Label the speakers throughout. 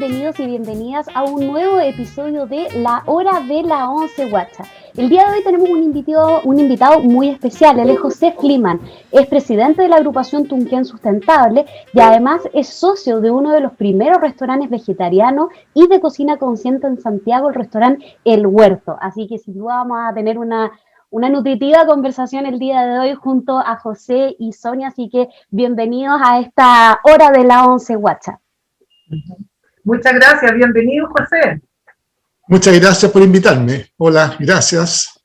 Speaker 1: bienvenidos y bienvenidas a un nuevo episodio de La Hora de la Once Guacha. El día de hoy tenemos un invitado muy especial. Él es José Fliman, es presidente de la agrupación Tunquén Sustentable y además es socio de uno de los primeros restaurantes vegetarianos y de cocina consciente en Santiago, el restaurante El Huerto. Así que sin duda vamos a tener una nutritiva conversación el día de hoy junto a José y Sonia, así que bienvenidos a esta Hora de la Once Guacha.
Speaker 2: Muchas gracias, bienvenido José.
Speaker 3: Muchas gracias por invitarme. Hola, gracias.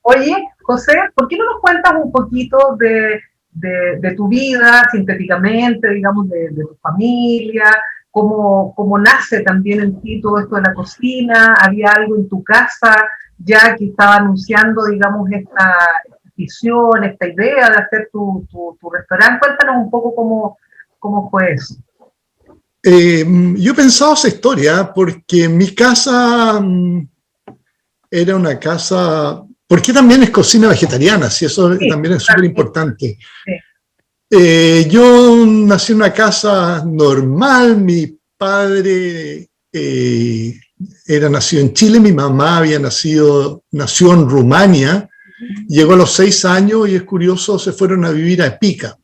Speaker 2: Oye, José, ¿por qué no nos cuentas un poquito de tu vida, sintéticamente, digamos, de tu familia? ¿Cómo nace también en ti todo esto de la cocina? ¿Había algo en tu casa ya que estaba anunciando, digamos, esta visión, esta idea de hacer tu restaurante? Cuéntanos un poco cómo fue eso.
Speaker 3: Yo he pensado esa historia porque mi casa era una casa, porque también es cocina vegetariana, sí, eso sí, también es súper importante. Sí. Yo nací en una casa normal, mi padre era nacido en Chile, mi mamá nació en Rumania, llegó a los 6 años y es curioso, se fueron a vivir a Pica.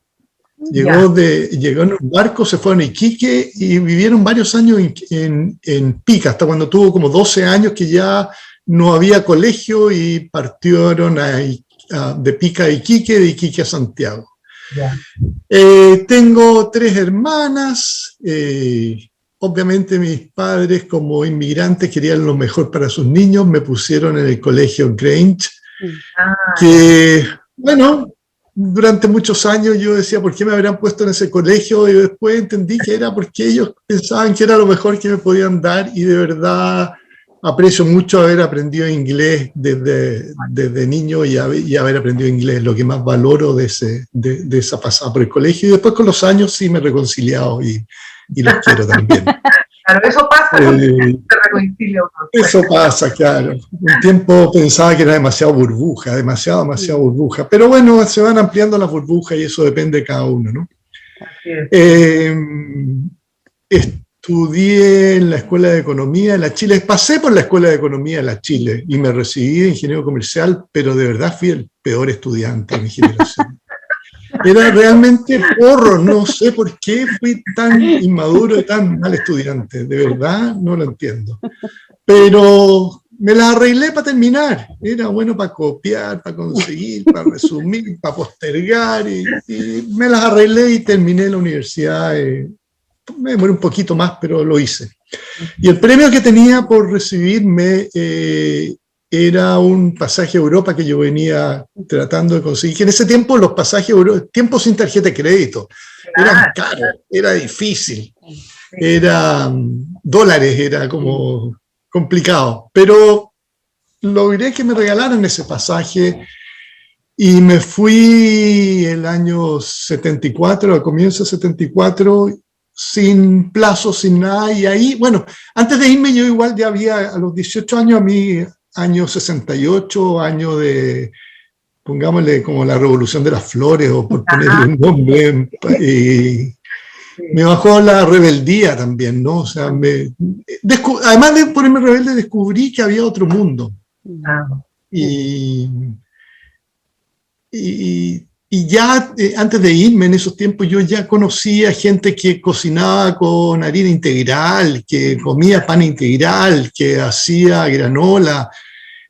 Speaker 3: Llegó en un barco, se fueron a Iquique y vivieron varios años en Pica, hasta cuando tuvo como 12 años que ya no había colegio y partieron de Pica a Iquique, de Iquique a Santiago. Tengo 3 hermanas, obviamente mis padres como inmigrantes querían lo mejor para sus niños, me pusieron en el colegio Grange, que bueno... Durante muchos años yo decía, ¿por qué me habrán puesto en ese colegio? Y después entendí que era porque ellos pensaban que era lo mejor que me podían dar y de verdad aprecio mucho haber aprendido inglés desde niño y haber aprendido inglés, lo que más valoro de esa pasada por el colegio. Y después con los años sí me he reconciliado y los quiero también.
Speaker 2: Claro, eso pasa cuando se reconcilia uno.
Speaker 3: Eso pasa, claro. Un tiempo pensaba que era demasiado burbuja, demasiado burbuja. Pero bueno, se van ampliando las burbujas y eso depende de cada uno, ¿no? Estudié en la Escuela de Economía de la Chile. Pasé por la Escuela de Economía de la Chile y me recibí de ingeniero comercial, pero de verdad fui el peor estudiante de mi generación. Era realmente porro, no sé por qué fui tan inmaduro y tan mal estudiante, de verdad no lo entiendo. Pero me las arreglé para terminar, era bueno para copiar, para conseguir, para resumir, para postergar, y me las arreglé y terminé la universidad, me demoré un poquito más, pero lo hice. Y el premio que tenía por recibirme era un pasaje a Europa que yo venía tratando de conseguir, que en ese tiempo los pasajes a Europa, tiempo sin tarjeta de crédito, eran caros, era difícil, eran dólares, era como complicado, pero logré que me regalaran ese pasaje y me fui el año 74, al comienzo de 74, sin plazo, sin nada, y ahí, bueno, antes de irme yo igual ya había, a los 18 años a mí, año 68, año de, pongámosle como la revolución de las flores, o por ponerle un nombre, me bajó la rebeldía también, ¿no? O sea, además de ponerme rebelde, descubrí que había otro mundo. Y ya antes de irme en esos tiempos yo ya conocía gente que cocinaba con harina integral, que comía pan integral, que hacía granola.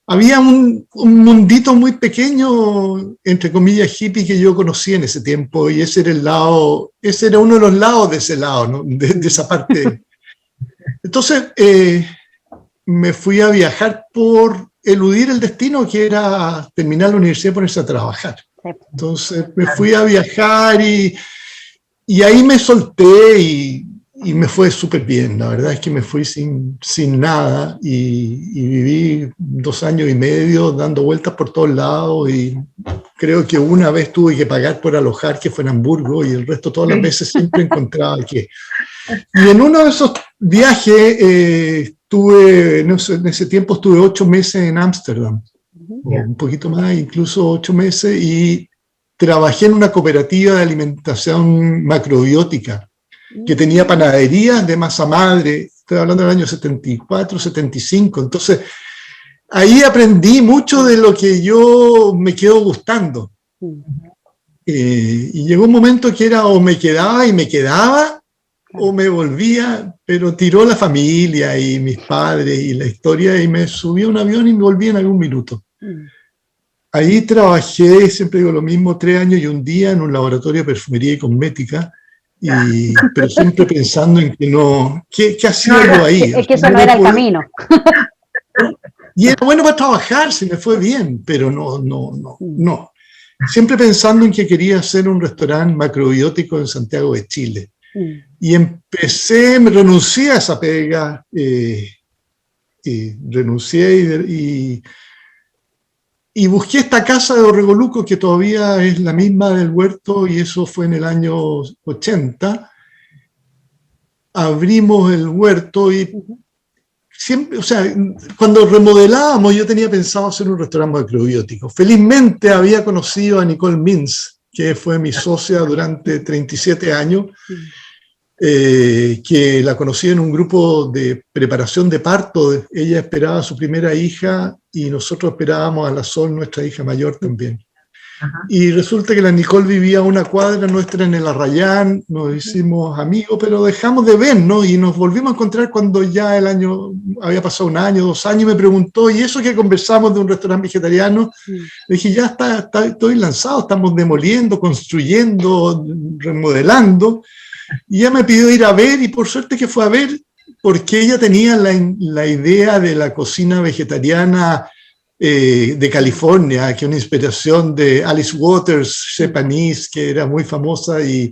Speaker 3: Había un mundito muy pequeño, entre comillas, hippie que yo conocí en ese tiempo y ese era uno de los lados de ese lado, ¿no? de esa parte. Entonces me fui a viajar por eludir el destino que era terminar la universidad y ponerse a trabajar. Entonces me fui a viajar y ahí me solté y me fue súper bien. La verdad es que me fui sin nada y viví 2 años y medio dando vueltas por todos lados y creo que una vez tuve que pagar por alojar, que fue en Hamburgo, y el resto todas las veces siempre encontraba que... Y en uno de esos viajes en ese tiempo estuve 8 meses en Ámsterdam. O un poquito más, incluso 8 meses, y trabajé en una cooperativa de alimentación macrobiótica. que tenía panaderías de masa madre, estoy hablando del año 74, 75, entonces ahí aprendí mucho de lo que yo me quedo gustando. Y llegó un momento que era o me quedaba y me quedaba, o me volvía, pero tiró la familia y mis padres y la historia, y me subí a un avión y me volví en algún minuto. Ahí trabajé, siempre digo lo mismo, 3 años y un día en un laboratorio de perfumería y cosmética, pero siempre pensando en que no, ¿qué hacía yo ahí?
Speaker 1: Es que eso no era el camino.
Speaker 3: Y era bueno para trabajar, se me fue bien, pero no. Siempre pensando en que quería hacer un restaurante macrobiótico en Santiago de Chile. Y renuncié a esa pega, renuncié y busqué esta casa de Orregoluco, que todavía es la misma del huerto, y eso fue en el año 80. Abrimos el huerto y siempre, o sea, cuando remodelábamos yo tenía pensado hacer un restaurante macrobiótico. Felizmente había conocido a Nicole Mintz, que fue mi socia durante 37 años, que la conocí en un grupo de preparación de parto. Ella esperaba a su primera hija y nosotros esperábamos a la Sol, nuestra hija mayor también. Y resulta que la Nicole vivía a una cuadra nuestra en el Arrayán, nos hicimos amigos, pero dejamos de vernos y nos volvimos a encontrar cuando ya el año, había pasado 1 año, 2 años, y me preguntó, ¿y eso que conversamos de un restaurante vegetariano? Le dije, ya estoy lanzado, estamos demoliendo, construyendo, remodelando, y ella me pidió ir a ver, y por suerte que fue a ver, porque ella tenía la idea de la cocina vegetariana de California, que es una inspiración de Alice Waters, chef anís, que era muy famosa, y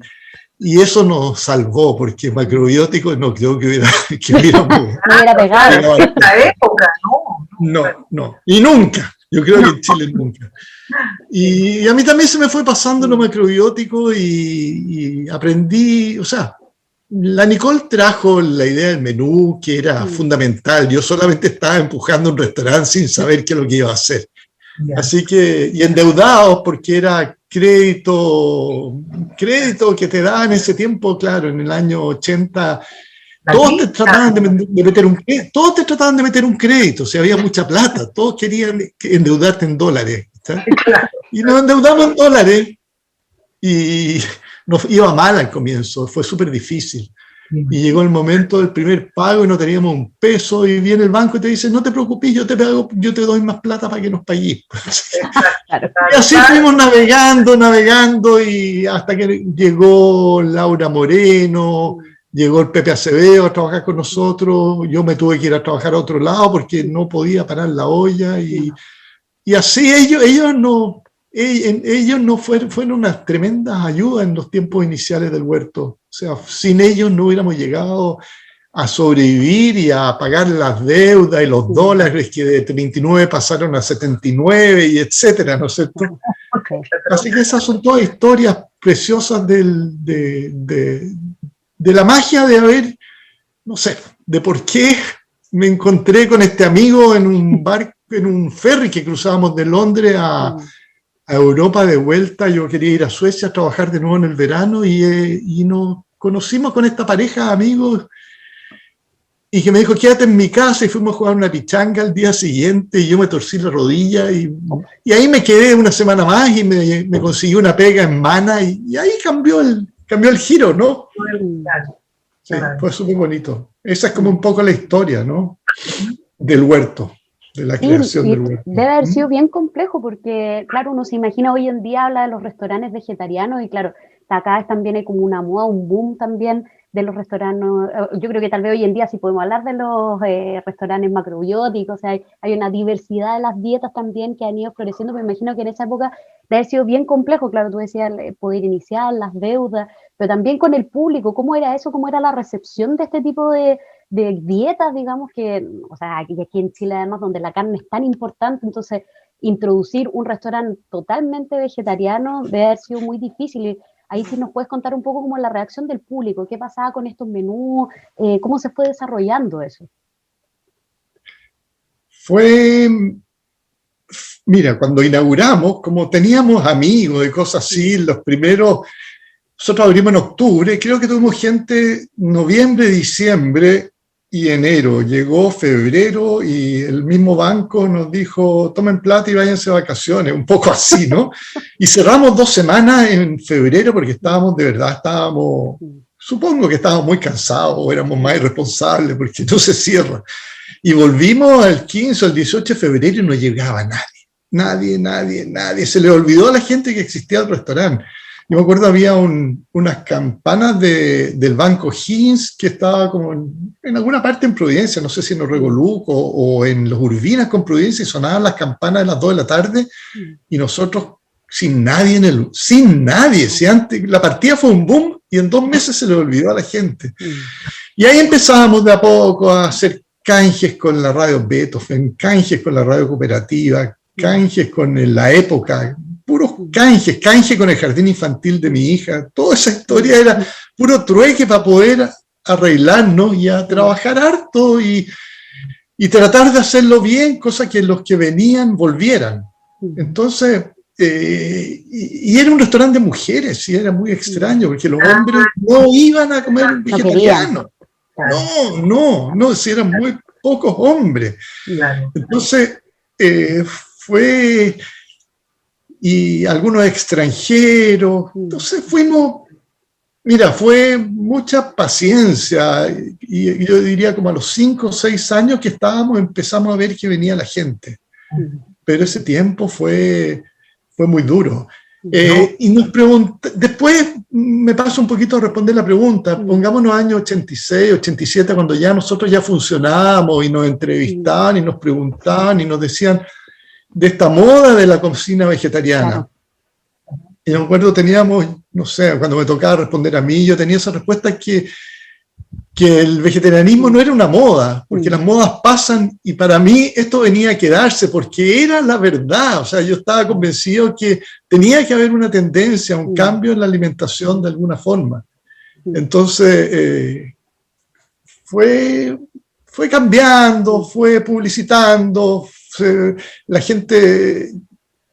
Speaker 3: eso nos salvó, porque macrobiótico no creo que hubiéramos...
Speaker 1: No hubiera pegado.
Speaker 2: En esa época,
Speaker 3: No. Y nunca. Yo creo que en Chile nunca. Y a mí también se me fue pasando lo macrobiótico y aprendí, o sea, la Nicole trajo la idea del menú, que era fundamental. Yo solamente estaba empujando un restaurante sin saber qué es lo que iba a hacer. Así que, y endeudados, porque era crédito que te daban en ese tiempo, claro, en el año 80, todos te trataban de meter un crédito, o sea, había mucha plata, todos querían endeudarte en dólares. ¿Está? Y nos endeudamos en dólares y nos iba mal al comienzo, fue súper difícil. Y llegó el momento del primer pago y no teníamos un peso, y viene el banco y te dice, no te preocupes, yo te doy más plata para que nos pagues. Y así fuimos navegando, y hasta que llegó Laura Moreno, llegó el Pepe Acevedo a trabajar con nosotros, yo me tuve que ir a trabajar a otro lado porque no podía parar la olla, y así ellos no fueron unas tremendas ayudas en los tiempos iniciales del huerto. O sea, sin ellos no hubiéramos llegado a sobrevivir y a pagar las deudas y los dólares que de 39 pasaron a 79 y etcétera, ¿no es cierto? Así que esas son todas historias preciosas de la magia de haber, no sé, de por qué me encontré con este amigo en un barco, en un ferry que cruzábamos de Londres a Europa de vuelta. Yo quería ir a Suecia a trabajar de nuevo en el verano, y nos conocimos con esta pareja de amigos, y que me dijo, quédate en mi casa, y fuimos a jugar una pichanga al día siguiente, y yo me torcí la rodilla, y ahí me quedé 1 semana más, y me conseguí una pega en Mana, y ahí cambió el giro, ¿no? Sí, fue súper bonito. Esa es como un poco la historia, ¿no? Del huerto. De la creación del huerto.
Speaker 1: Debe haber sido bien complejo, porque claro, uno se imagina hoy en día, habla de los restaurantes vegetarianos, y claro, acá también hay como una moda, un boom también de los restaurantes. Yo creo que tal vez hoy en día sí podemos hablar de los restaurantes macrobióticos, o sea, hay una diversidad de las dietas también que han ido floreciendo. Me imagino que en esa época debe haber sido bien complejo, claro, tú decías poder iniciar las deudas, pero también con el público. ¿Cómo era eso? ¿Cómo era la recepción de este tipo de dietas, digamos, que, o sea, aquí en Chile además, donde la carne es tan importante, entonces introducir un restaurante totalmente vegetariano debe haber sido muy difícil? Y ahí sí nos puedes contar un poco cómo la reacción del público, qué pasaba con estos menús, cómo se fue desarrollando eso.
Speaker 3: Mira, cuando inauguramos, como teníamos amigos y cosas así, los primeros, o nosotros abrimos en octubre, creo que tuvimos gente noviembre, diciembre y enero. Llegó febrero y el mismo banco nos dijo, tomen plata y váyanse de vacaciones, un poco así, ¿no? Y cerramos 2 semanas en febrero porque supongo que estábamos muy cansados o éramos más irresponsables porque no se cierra. Y volvimos al 15 o al 18 de febrero y no llegaba nadie. Se le olvidó a la gente que existía el restaurante. Yo me acuerdo había unas campanas del Banco Higgins que estaba como en alguna parte en Providencia, no sé si en Orregoluco o en los Urbinas con Providencia, y sonaban las campanas a las 2 de la tarde y nosotros sin nadie si antes la partida fue un boom y en 2 meses se le olvidó a la gente. Y ahí empezábamos de a poco a hacer canjes con la radio Beethoven, canjes con la radio cooperativa, canjes con la época, puros canjes con el jardín infantil de mi hija. Toda esa historia era puro trueque para poder arreglarnos y a trabajar harto y tratar de hacerlo bien, cosa que los que venían volvieran. Entonces, y era un restaurante de mujeres, y era muy extraño, porque los hombres no iban a comer vegetariano. No, si eran muy pocos hombres. Entonces, y algunos extranjeros, entonces fue mucha paciencia, y yo diría como a los 5 o 6 años que empezamos a ver que venía la gente, pero ese tiempo fue muy duro. Y nos después me paso un poquito a responder la pregunta, pongámonos años 86, 87, cuando ya nosotros ya funcionábamos y nos entrevistaban y nos preguntaban y nos decían de esta moda de la cocina vegetariana. Y me acuerdo, teníamos, no sé, cuando me tocaba responder a mí, yo tenía esa respuesta que el vegetarianismo no era una moda, porque las modas pasan, y para mí esto venía a quedarse, porque era la verdad. O sea, yo estaba convencido que tenía que haber una tendencia, un cambio en la alimentación de alguna forma. Entonces, fue cambiando, fue publicitando, la gente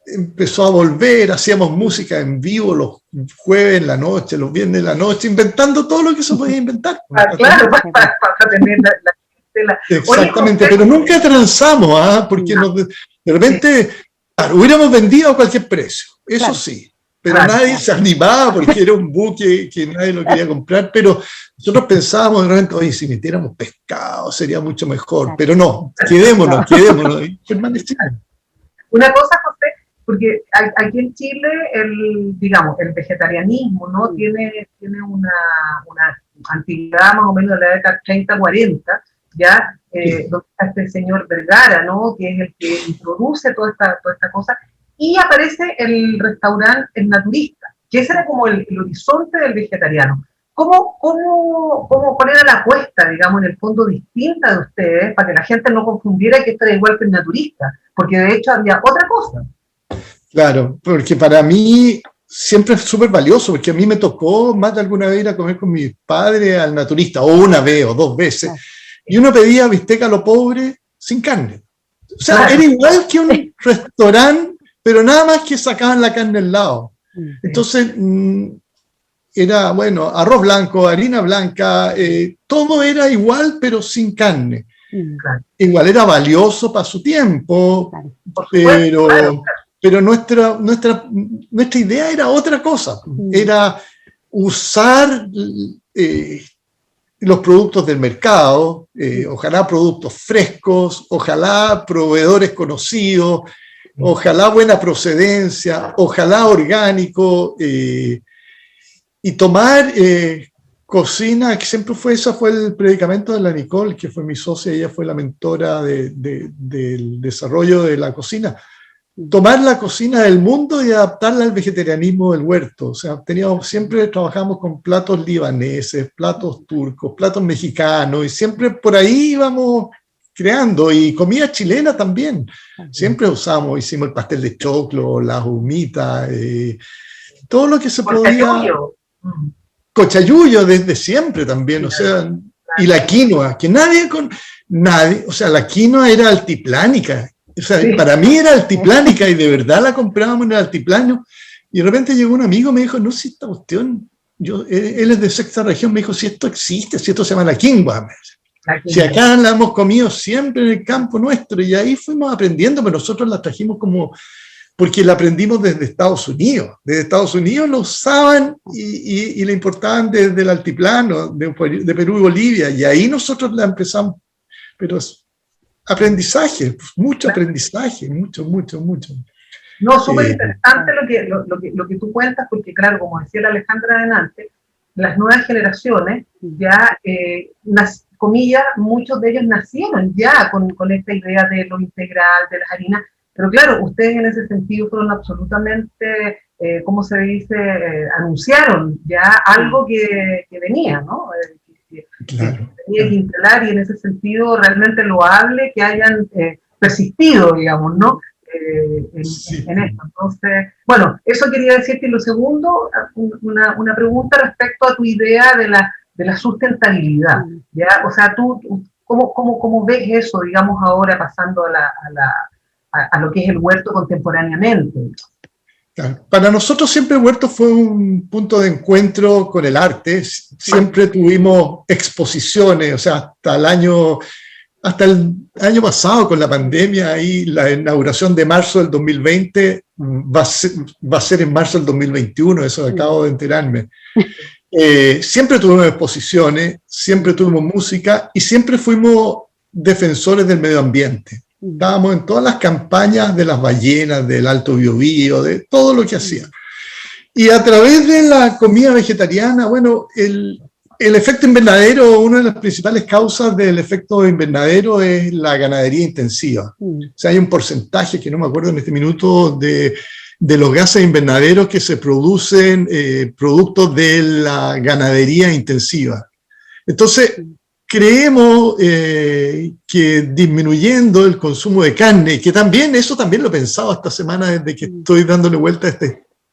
Speaker 3: empezó a volver, hacíamos música en vivo los jueves en la noche, los viernes en la noche, inventando todo lo que se podía inventar.
Speaker 2: Claro, para tener la
Speaker 3: exactamente, pero nunca transamos, porque de repente, claro, hubiéramos vendido a cualquier precio, eso sí, pero nadie se animaba porque era un buque que nadie lo quería comprar, pero nosotros pensábamos de repente, oye, si metiéramos pescado sería mucho mejor, pero no, quedémonos, y permanecimos.
Speaker 2: Una cosa, José, porque aquí en Chile el vegetarianismo, ¿no? Tiene una antigüedad más o menos de la década 30-40, ¿ya? Donde está este señor Vergara, ¿no? Que es el que introduce toda esta cosa, y aparece el restaurante El Naturista, que ese era como el horizonte del vegetariano. ¿Cuál era la apuesta, digamos, en el fondo distinta de ustedes, para que la gente no confundiera que esto era igual que El Naturista? Porque de hecho había otra cosa.
Speaker 3: Claro, porque para mí siempre es súper valioso, porque a mí me tocó más de alguna vez ir a comer con mi padre al Naturista, o una vez o 2 veces, y uno pedía bistec a lo pobre sin carne. O sea, era igual que un restaurante, pero nada más que sacaban la carne al lado. Entonces, era, bueno, arroz blanco, harina blanca, todo era igual, pero sin carne. Igual era valioso para su tiempo, pero nuestra idea era otra cosa, era usar los productos del mercado, ojalá productos frescos, ojalá proveedores conocidos, ojalá buena procedencia, ojalá orgánico, y tomar cocina, que siempre ese fue el predicamento de la Nicole, que fue mi socia, ella fue la mentora del desarrollo de la cocina. Tomar la cocina del mundo y adaptarla al vegetarianismo del huerto. O sea, siempre trabajamos con platos libaneses, platos turcos, platos mexicanos, y siempre por ahí íbamos creando, y comida chilena también. Siempre hicimos el pastel de choclo, las humitas, todo lo que se podía. Cochayuyo desde siempre también, o sea, y la quinoa, que nadie, o sea, la quinoa era altiplánica. O sea, para mí era altiplánica, y de verdad la comprábamos en el altiplano, y de repente llegó un amigo y me dijo, no, si esta cuestión él es de sexta región, me dijo, si esto existe, si esto se llama la quinoa. Si
Speaker 2: quinoa.
Speaker 3: acá la hemos comido siempre en el campo nuestro, y ahí fuimos aprendiendo, pero nosotros la trajimos como, porque la aprendimos desde Estados Unidos. Desde Estados Unidos la usaban y la importaban desde el altiplano, de Perú y Bolivia, y ahí nosotros la empezamos, pero es aprendizaje, mucho aprendizaje, mucho.
Speaker 2: No, súper interesante lo que tú cuentas, porque claro, como decía la Alejandra adelante, las nuevas generaciones ya, comillas, muchos de ellos nacieron ya con esta idea de lo integral, de las harinas, pero claro, ustedes en ese sentido fueron absolutamente, ¿cómo se dice? Anunciaron ya algo que venía, ¿no?
Speaker 3: Claro.
Speaker 2: Que tenía que instalar, y en ese sentido realmente loable que hayan persistido, digamos, ¿no? En esto. Entonces, bueno, eso quería decirte. Y lo segundo, una pregunta respecto a tu idea de la sustentabilidad, ¿ya? O sea, tú, ¿cómo ves eso, digamos, ahora pasando a lo que es el huerto contemporáneamente?
Speaker 3: Claro. Para nosotros siempre el huerto fue un punto de encuentro con el arte. Siempre tuvimos exposiciones, o sea, hasta el año pasado con la pandemia, ahí la inauguración de marzo del 2020 va a ser en marzo del 2021, eso acabo de enterarme. Siempre tuvimos exposiciones, siempre tuvimos música y siempre fuimos defensores del medio ambiente. Estábamos en todas las campañas de las ballenas, del Alto Biobío, de todo lo que hacían. Y a través de la comida vegetariana, bueno, el efecto invernadero, una de las principales causas del efecto invernadero es la ganadería intensiva. O sea, hay un porcentaje, que no me acuerdo en este minuto, de los gases invernaderos que se producen producto de la ganadería intensiva. Entonces, creemos que disminuyendo el consumo de carne, que también, eso también lo he pensado esta semana desde que estoy dándole vuelta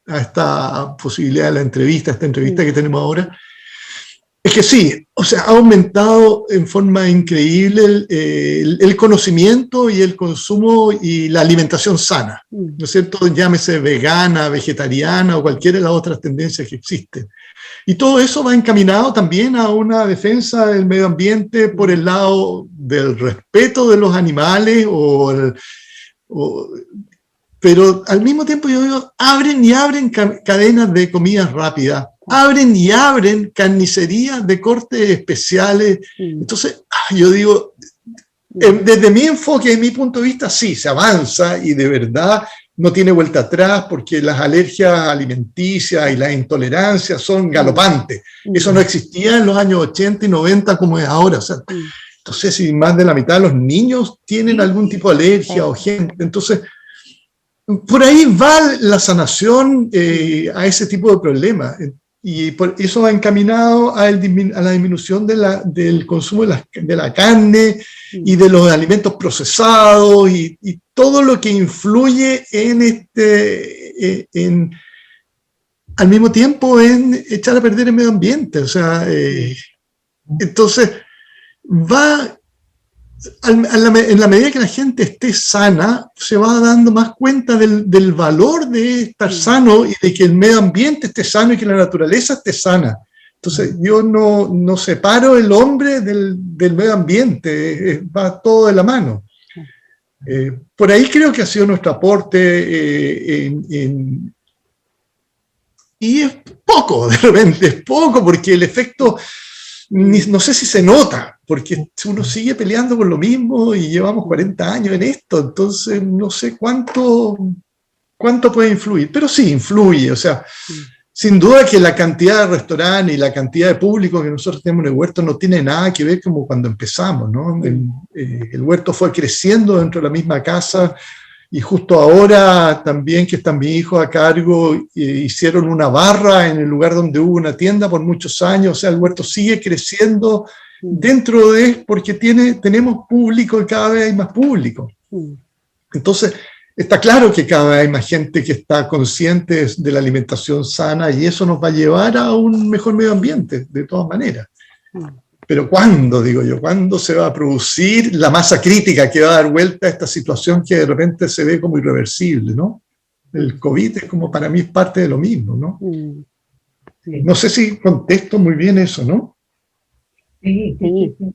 Speaker 3: a esta posibilidad de la entrevista, esta entrevista que tenemos ahora, es que sí, o sea, ha aumentado en forma increíble el conocimiento y el consumo y la alimentación sana, ¿no es cierto? Llámese vegana, vegetariana o cualquiera de las otras tendencias que existen. Y todo eso va encaminado también a una defensa del medio ambiente por el lado del respeto de los animales, pero al mismo tiempo yo digo, abren y abren cadenas de comidas rápidas, abren y abren carnicerías de cortes especiales. Entonces, yo digo, desde mi enfoque, desde mi punto de vista, sí, se avanza y de verdad no tiene vuelta atrás, porque las alergias alimenticias y las intolerancias son galopantes. Eso no existía en los años 80 y 90 como es ahora. O sea, entonces, si más de la mitad de los niños tienen algún tipo de alergia o gente, entonces, por ahí va la sanación a ese tipo de problemas. Y por eso va encaminado a la disminución del consumo de la carne y de los alimentos procesados y todo lo que influye al mismo tiempo en echar a perder el medio ambiente. O sea, entonces va, en la medida que la gente esté sana, se va dando más cuenta del valor de estar sano y de que el medio ambiente esté sano y que la naturaleza esté sana. Entonces, yo no separo el hombre del medio ambiente, va todo de la mano. Por ahí creo que ha sido nuestro aporte, y es poco, de repente, es poco, porque el efecto, no sé si se nota, porque uno sigue peleando por lo mismo y llevamos 40 años en esto, entonces no sé cuánto puede influir, pero sí influye. O sea, sin duda que la cantidad de restaurantes y la cantidad de público que nosotros tenemos en el huerto no tiene nada que ver como cuando empezamos, ¿no? El huerto fue creciendo dentro de la misma casa, y justo ahora también que están mis hijos a cargo, hicieron una barra en el lugar donde hubo una tienda por muchos años. O sea, el huerto sigue creciendo porque tenemos público y cada vez hay más público. Entonces, está claro que cada vez hay más gente que está consciente de la alimentación sana, y eso nos va a llevar a un mejor medio ambiente, de todas maneras. Pero ¿cuándo, digo yo? ¿Cuándo se va a producir la masa crítica que va a dar vuelta a esta situación que de repente se ve como irreversible, ¿no? El COVID es como, para mí, es parte de lo mismo, ¿no? No sé si contesto muy bien eso, ¿no?
Speaker 2: Sí, sí, sí.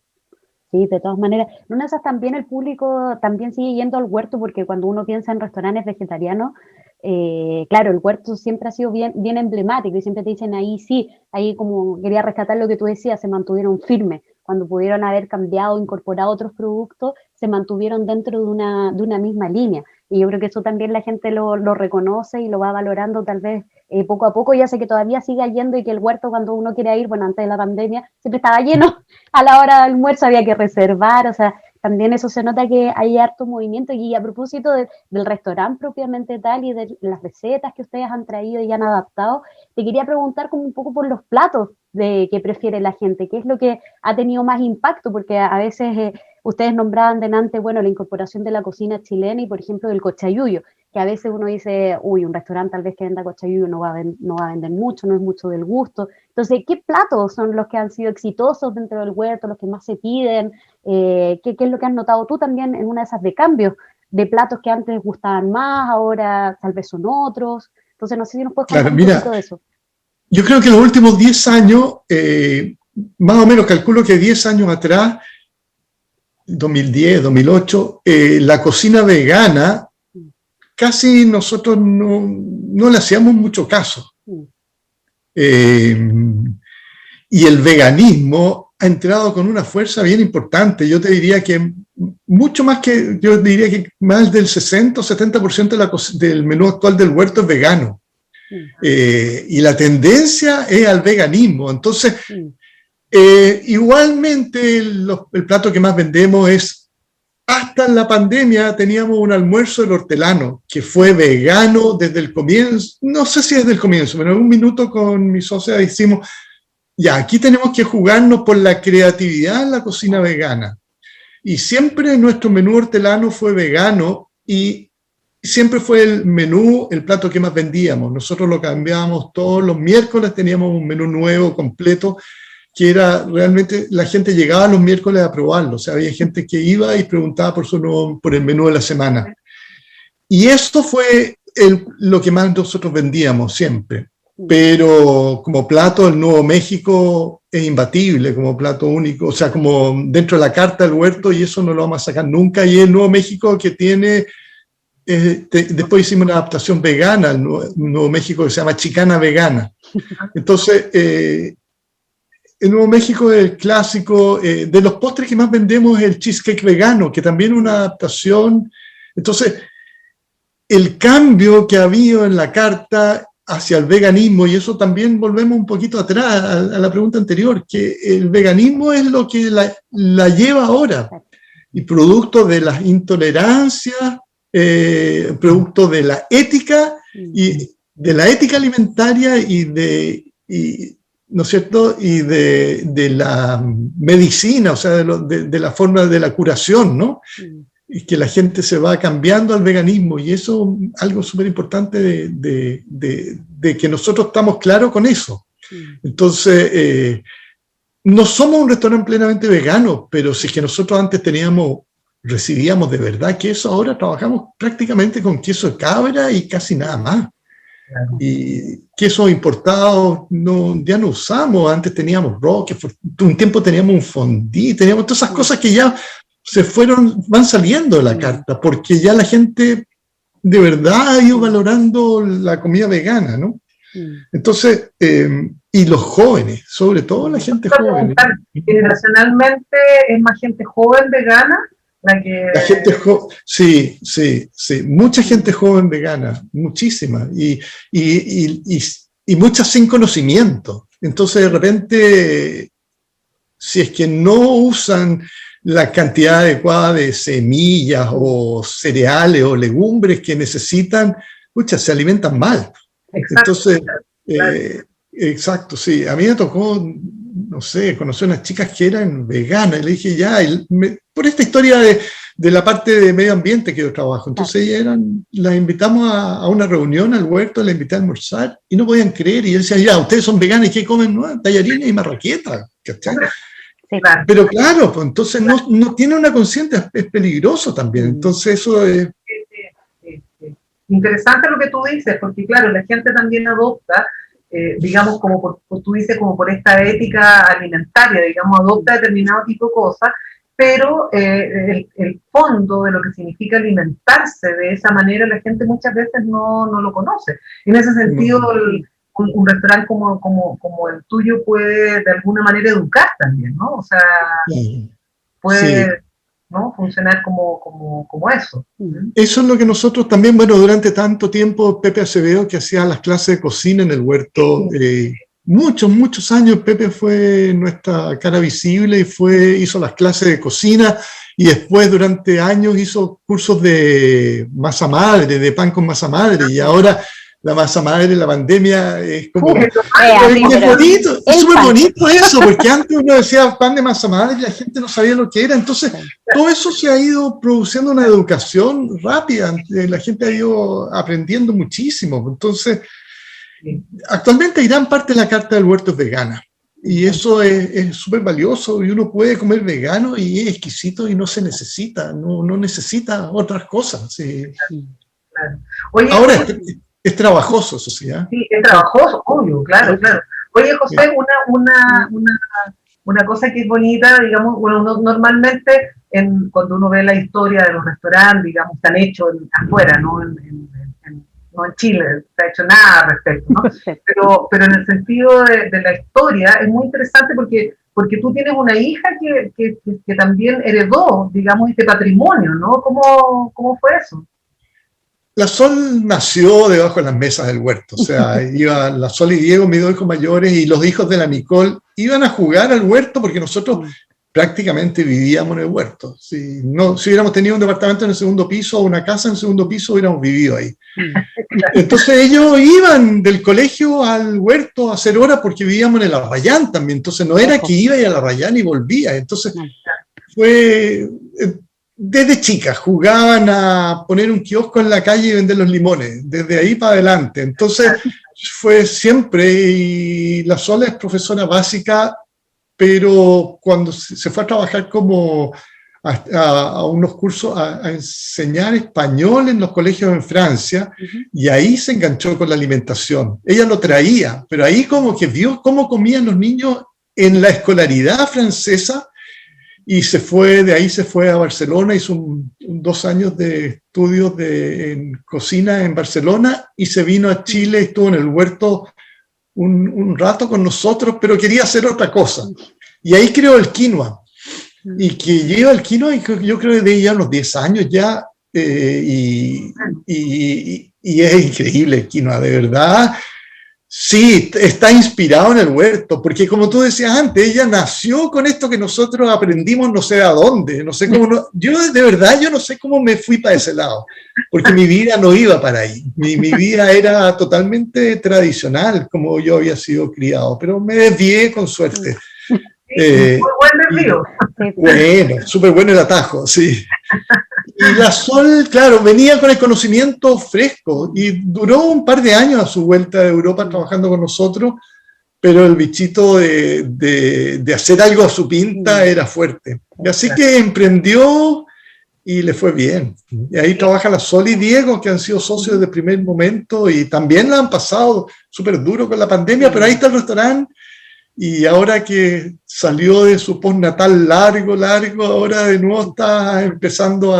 Speaker 1: Sí, de todas maneras. En una de esas también el público también sigue yendo al huerto porque cuando uno piensa en restaurantes vegetarianos, claro, el huerto siempre ha sido bien, bien emblemático y siempre te dicen ahí sí, ahí como quería rescatar lo que tú decías, se mantuvieron firmes. Cuando pudieron haber cambiado, incorporado otros productos, se mantuvieron dentro de una misma línea. Y yo creo que eso también la gente lo reconoce y lo va valorando tal vez poco a poco. Ya sé que todavía sigue yendo y que el huerto cuando uno quiere ir, bueno, antes de la pandemia, siempre estaba lleno a la hora del almuerzo, había que reservar, o sea, también eso se nota que hay harto movimiento. Y a propósito del restaurante propiamente tal y de las recetas que ustedes han traído y han adaptado, te quería preguntar como un poco por los platos que prefiere la gente, qué es lo que ha tenido más impacto, porque a veces ustedes nombraban delante, bueno, la incorporación de la cocina chilena y, por ejemplo, del cochayuyo, que a veces uno dice, uy, un restaurante tal vez que venda cochayuyo no va a vender mucho, no es mucho del gusto. Entonces, ¿qué platos son los que han sido exitosos dentro del huerto, los que más se piden? ¿Qué es lo que has notado tú también en una de esas de cambios de platos que antes gustaban más, ahora tal vez son otros? Entonces, no sé si nos puedes contar
Speaker 3: Claro,
Speaker 1: un
Speaker 3: mira,
Speaker 1: poquito de eso.
Speaker 3: yo creo que en los últimos 10 años, más o menos calculo que 10 años atrás, 2010, 2008, la cocina vegana, casi nosotros no le hacíamos mucho caso. Y el veganismo ha entrado con una fuerza bien importante. Yo te diría que mucho más que, yo diría que más del 60 o 70% del menú actual del huerto es vegano. Y la tendencia es al veganismo. Entonces, igualmente el plato que más vendemos es, hasta en la pandemia teníamos un almuerzo del hortelano, que fue vegano desde el comienzo, no sé si desde el comienzo, pero en un minuto con mi socia decimos, ya, aquí tenemos que jugarnos por la creatividad en la cocina vegana. Y siempre nuestro menú hortelano fue vegano y siempre fue el menú, el plato que más vendíamos. Nosotros lo cambiábamos todos los miércoles, teníamos un menú nuevo, completo, que era realmente, la gente llegaba los miércoles a probarlo. O sea, había gente que iba y preguntaba por el menú de la semana. Y esto fue lo que más nosotros vendíamos siempre. Pero como plato, el Nuevo México es imbatible, como plato único, o sea, como dentro de la carta del huerto, y eso no lo vamos a sacar nunca. Y el Nuevo México que tiene, después hicimos una adaptación vegana al Nuevo México que se llama Chicana Vegana. Entonces, el Nuevo México es el clásico. De los postres que más vendemos es el cheesecake vegano, que también es una adaptación. Entonces, el cambio que ha habido en la carta hacia el veganismo, y eso también volvemos un poquito atrás a la pregunta anterior, que el veganismo es lo que la lleva ahora, y producto de las intolerancias, producto de la ética, y de la ética alimentaria ¿no es cierto? Y de la medicina, o sea, de la forma de la curación, ¿no? Y que la gente se va cambiando al veganismo, y eso es algo súper importante de que nosotros estamos claros con eso. Entonces, no somos un restaurante plenamente vegano, pero si es que nosotros antes recibíamos de verdad queso, ahora trabajamos prácticamente con queso de cabra y casi nada más. Y quesos importados ya no usamos. Antes teníamos Roquefort, un tiempo teníamos un fondue, teníamos todas esas cosas que ya van saliendo de la carta, porque ya la gente de verdad ha ido valorando la comida vegana, ¿no? Entonces, y los jóvenes, sobre todo la gente joven.
Speaker 2: Generacionalmente es más gente joven vegana la gente
Speaker 3: sí, mucha gente joven vegana, muchísima, y muchas sin conocimiento. Entonces, de repente, si es que no usan la cantidad adecuada de semillas o cereales o legumbres que necesitan, se alimentan mal. Exacto. Entonces, exacto, sí. A mí me tocó, no sé, conocer unas chicas que eran veganas, y le dije, por esta historia de la parte de medio ambiente que yo trabajo, entonces las invitamos a una reunión al huerto, las invité a almorzar, y no podían creer, y yo decía, ustedes son veganos, ¿y qué comen? No, tallarines y marraquetas, ¿cachai? Pero claro, pues entonces no tiene una conciencia, es peligroso también, entonces eso es...
Speaker 2: Interesante lo que tú dices, porque claro, la gente también adopta digamos, como tú dices, como por esta ética alimentaria, digamos, adopta determinado tipo de cosas, pero el fondo de lo que significa alimentarse de esa manera la gente muchas veces no lo conoce. En ese sentido, un restaurante como el tuyo puede de alguna manera educar también, ¿no? O sea, puede ¿no? funcionar como eso.
Speaker 3: Eso es lo que nosotros también, bueno, durante tanto tiempo, Pepe Acevedo, que hacía las clases de cocina en el huerto, muchos años Pepe fue nuestra cara visible y hizo las clases de cocina, y después durante años hizo cursos de masa madre, de pan con masa madre, y ahora la masa madre, la pandemia, es como... es bonito, es súper bonito eso, porque antes uno decía pan de masa madre y la gente no sabía lo que era, entonces todo eso se ha ido produciendo una educación rápida, la gente ha ido aprendiendo muchísimo, entonces actualmente gran parte de la carta del huerto es vegana, y eso es súper valioso, y uno puede comer vegano y es exquisito y no se necesita, no necesita otras cosas. Sí.
Speaker 2: Claro. Oye,
Speaker 3: ahora es trabajoso, eso sí.
Speaker 2: Sí, es trabajoso, obvio, claro. Oye, José, una cosa que es bonita, digamos, bueno, normalmente cuando uno ve la historia de los restaurantes, digamos, se han hecho afuera, ¿no? No en Chile, no se ha hecho nada al respecto, ¿no? Pero en el sentido de la historia es muy interesante porque tú tienes una hija que también heredó, digamos, este patrimonio, ¿no? ¿Cómo fue eso?
Speaker 3: La Sol nació debajo de las mesas del huerto, o sea, iba la Sol y Diego, mis dos hijos mayores, y los hijos de la Nicole iban a jugar al huerto porque nosotros prácticamente vivíamos en el huerto. Si hubiéramos tenido un departamento en el segundo piso o una casa en el segundo piso, hubiéramos vivido ahí. Entonces ellos iban del colegio al huerto a hacer horas porque vivíamos en el Arrayán también, entonces no era que iba al Arrayán y volvía, entonces fue... Desde chicas jugaban a poner un kiosco en la calle y vender los limones, desde ahí para adelante. Entonces fue siempre, y la Sola es profesora básica, pero cuando se fue a trabajar como a unos cursos, a enseñar español en los colegios en Francia, y ahí se enganchó con la alimentación. Ella lo traía, pero ahí como que vio cómo comían los niños en la escolaridad francesa, y de ahí se fue a Barcelona, hizo 2 años de estudios en cocina en Barcelona, y se vino a Chile, estuvo en el huerto un rato con nosotros, pero quería hacer otra cosa. Y ahí creó el quinoa, y que lleva el quinoa, y yo creo que de ya unos 10 años ya, y es increíble el quinoa, de verdad. Sí, está inspirado en el huerto, porque como tú decías antes, ella nació con esto que nosotros aprendimos no sé a dónde, no sé cómo, yo de verdad yo no sé cómo me fui para ese lado, porque mi vida no iba para ahí, mi vida era totalmente tradicional, como yo había sido criado, pero me desvié con suerte.
Speaker 2: Muy buen desvío.
Speaker 3: Bueno, súper bueno el atajo, sí. Y la Sol, claro, venía con el conocimiento fresco y duró un par de años a su vuelta de Europa trabajando con nosotros, pero el bichito de hacer algo a su pinta era fuerte. Y así que emprendió y le fue bien. Y ahí trabaja la Sol y Diego, que han sido socios desde el primer momento y también la han pasado súper duro con la pandemia, pero ahí está el restaurante. Y ahora que salió de su postnatal largo, ahora de nuevo está empezando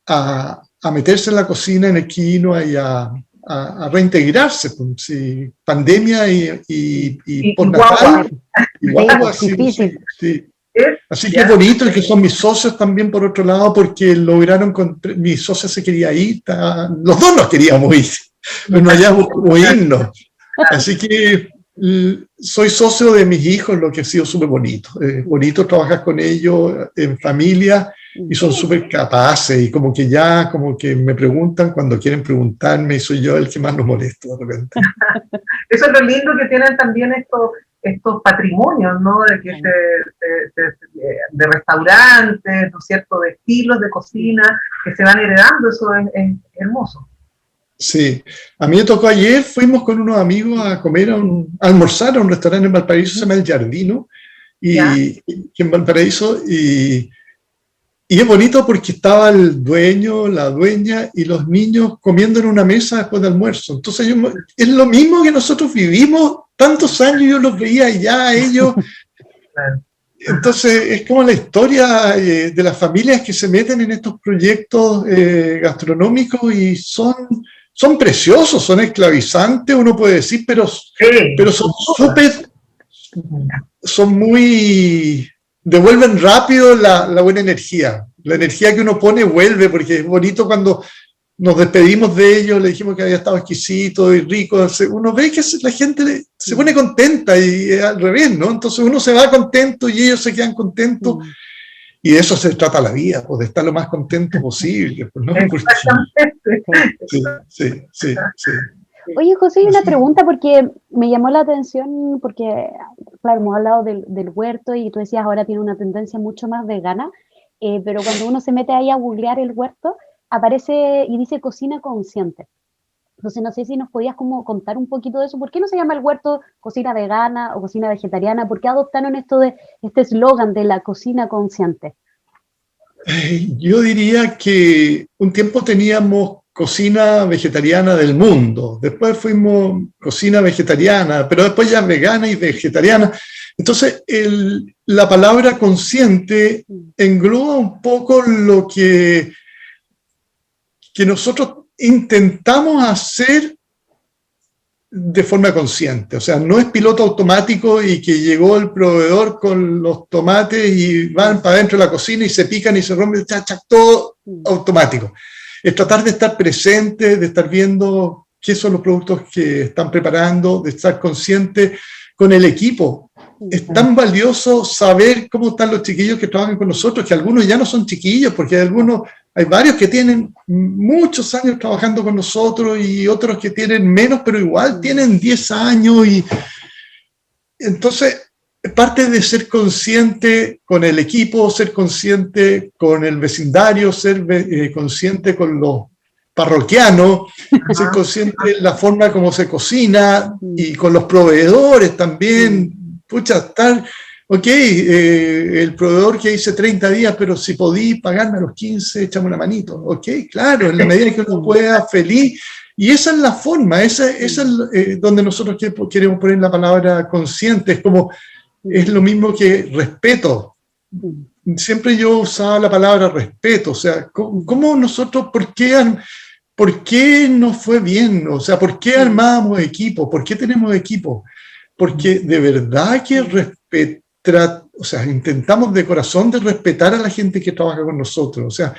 Speaker 3: a meterse en la cocina, en el quinoa y a reintegrarse. Sí, pandemia y postnatal. Sí. Así que es bonito, y que son mis socios también por otro lado, porque lograron, mi socia se quería ir, los dos nos queríamos ir, pero no hayamos como irnos. Así que soy socio de mis hijos, lo que ha sido súper bonito. Bonito trabajar con ellos en familia, y son súper capaces, y como que me preguntan cuando quieren preguntarme, y soy yo el que más los molesto de repente.
Speaker 2: Eso es lo lindo que tienen también estos patrimonios, ¿no? De restaurantes, ¿no es cierto?, de estilos de cocina que se van heredando. Eso es hermoso.
Speaker 3: Sí, a mí me tocó ayer, fuimos con unos amigos a comer, a almorzar a un restaurante en Valparaíso, se llama El Jardino, y en Valparaíso, y Y es bonito porque estaba el dueño, la dueña y los niños comiendo en una mesa después del almuerzo. Entonces es lo mismo que nosotros vivimos tantos años, yo los veía allá, ellos. Entonces es como la historia de las familias que se meten en estos proyectos gastronómicos y son preciosos, son esclavizantes, uno puede decir, pero son súper, son muy... devuelven rápido la buena energía. La energía que uno pone vuelve, porque es bonito cuando nos despedimos de ellos, le dijimos que había estado exquisito y rico. Uno ve que la gente se pone contenta y al revés, ¿no? Entonces uno se va contento y ellos se quedan contentos. Y de eso se trata la vida, pues, de estar lo más contento posible. Pues, ¿no? Sí.
Speaker 1: Oye, José, hay una pregunta porque me llamó la atención, porque, claro, hemos hablado del huerto y tú decías ahora tiene una tendencia mucho más vegana, pero cuando uno se mete ahí a googlear el huerto, aparece y dice cocina consciente. Entonces, no sé si nos podías como contar un poquito de eso. ¿Por qué no se llama el huerto cocina vegana o cocina vegetariana? ¿Por qué adoptaron este eslogan de la cocina consciente?
Speaker 3: Yo diría que un tiempo teníamos cocina vegetariana del mundo, después fuimos cocina vegetariana, pero después ya vegana y vegetariana. Entonces, la palabra consciente engloba un poco lo que nosotros intentamos hacer de forma consciente. O sea, no es piloto automático y que llegó el proveedor con los tomates y van para adentro de la cocina y se pican y se rompen, todo automático. Es tratar de estar presente, de estar viendo qué son los productos que están preparando, de estar consciente con el equipo. Es tan valioso saber cómo están los chiquillos que trabajan con nosotros, que algunos ya no son chiquillos, porque hay varios que tienen muchos años trabajando con nosotros y otros que tienen menos, pero igual tienen 10 años. Y entonces, parte de ser consciente con el equipo, ser consciente con el vecindario, ser consciente con los parroquianos, ser consciente de la forma como se cocina y con los proveedores también. Pucha, estar, ok, el proveedor que dice 30 días, pero si podí pagarme a los 15, échame una manito. Ok, claro, en la medida que uno pueda, feliz. Y esa es la forma, esa es donde nosotros queremos poner la palabra consciente. Es lo mismo que respeto. Siempre yo usaba la palabra respeto. O sea, ¿cómo nosotros, por qué nos fue bien? O sea, ¿por qué armábamos equipo? ¿Por qué tenemos equipo? Porque de verdad que o sea, intentamos de corazón de respetar a la gente que trabaja con nosotros. O sea,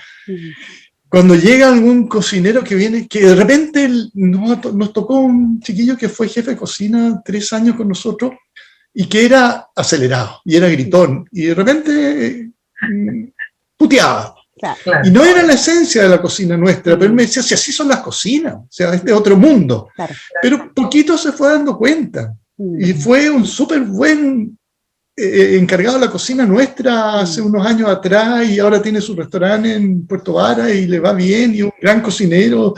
Speaker 3: cuando llega algún cocinero que viene, que de repente nos tocó un chiquillo que fue jefe de cocina 3 años con nosotros y que era acelerado y era gritón y de repente puteaba. Claro. Y no era la esencia de la cocina nuestra, pero él me decía, si así son las cocinas, o sea, este es otro mundo. Claro. Pero poquito se fue dando cuenta. Y fue un súper buen encargado de la cocina nuestra hace unos años atrás y ahora tiene su restaurante en Puerto Vara y le va bien y un gran cocinero.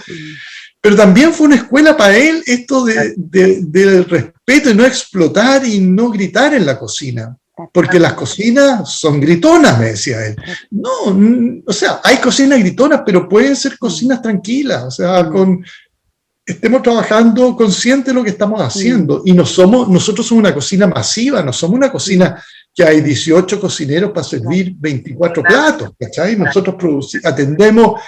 Speaker 3: Pero también fue una escuela para él esto del respeto y no explotar y no gritar en la cocina. Porque las cocinas son gritonas, me decía él. No, o sea, hay cocinas gritonas, pero pueden ser cocinas tranquilas, o sea, estemos trabajando consciente de lo que estamos haciendo. Y nosotros somos una cocina masiva, no somos una cocina que hay 18 cocineros para servir 24 platos, ¿cachai? Nosotros atendemos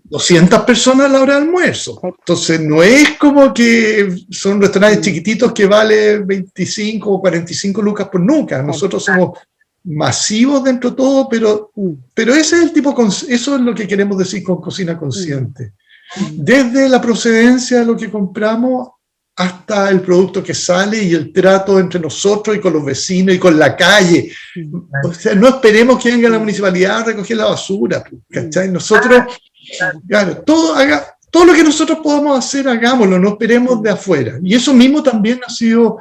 Speaker 3: 200 personas a la hora de almuerzo. Entonces no es como que son restaurantes chiquititos que vale 25 o 45 lucas por nunca. Nosotros somos masivos dentro de todo, pero ese es el tipo, eso es lo que queremos decir con cocina consciente. Desde la procedencia de lo que compramos hasta el producto que sale y el trato entre nosotros y con los vecinos y con la calle. O sea, no esperemos que venga la municipalidad a recoger la basura, ¿cachai? Nosotros, claro, todo lo que nosotros podamos hacer, hagámoslo, no esperemos de afuera. Y eso mismo también ha sido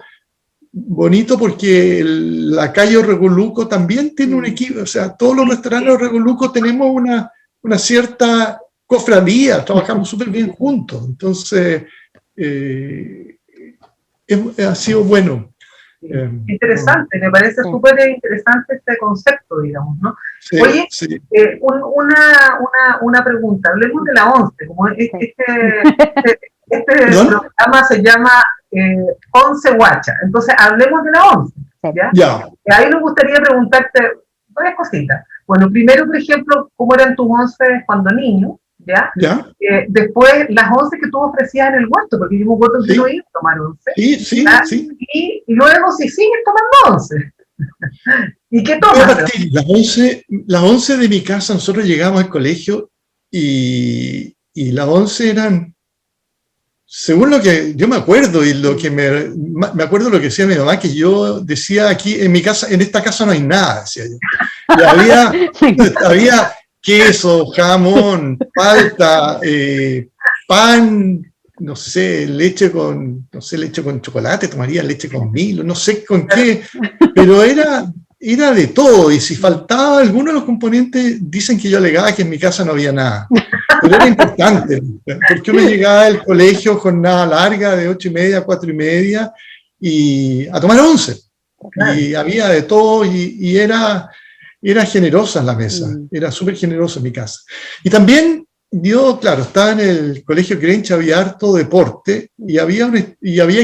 Speaker 3: bonito porque la calle Orregoluco también tiene un equipo, o sea, todos los restaurantes de Orregoluco tenemos una cierta cofradía, trabajamos súper bien juntos, entonces ha sido bueno.
Speaker 2: Interesante, me parece súper interesante este concepto, digamos, ¿no?
Speaker 3: Sí,
Speaker 2: Oye,
Speaker 3: sí.
Speaker 2: una pregunta, hablemos de la ONCE, como este
Speaker 3: ¿Perdón?
Speaker 2: programa se llama Once Guacha, entonces hablemos de la ONCE, ¿ya?
Speaker 3: Ya.
Speaker 2: Ahí nos gustaría preguntarte varias cositas. Bueno, primero, por ejemplo, ¿cómo eran tus once cuando niño? ¿Ya?
Speaker 3: ¿Ya?
Speaker 2: Después, las once que tú ofrecías en el huerto, porque yo me acuerdo que
Speaker 3: Sí.
Speaker 2: no iba a tomar once.
Speaker 3: Sí, sí,
Speaker 2: ¿Ya?
Speaker 3: sí.
Speaker 2: Y luego, si sigues tomando once. ¿Y qué
Speaker 3: Voy a
Speaker 2: tomas?
Speaker 3: partir, las 11 de mi casa, nosotros llegamos al colegio y las 11 eran, según lo que yo me acuerdo y lo que me acuerdo lo que decía mi mamá, que yo decía aquí en mi casa, en esta casa no hay nada, decía yo. Y había queso, jamón, palta, pan, no sé, leche con chocolate, tomaría leche con Milo, no sé con qué, pero era de todo, y si faltaba alguno de los componentes, dicen que yo alegaba que en mi casa no había nada. Pero era importante, porque uno llegaba del colegio jornada larga de 8:30 a 4:30 y a tomar 11. Y había de todo y era generosa la mesa, era súper generosa en mi casa. Y también yo, claro, estaba en el colegio Grange, había harto deporte y había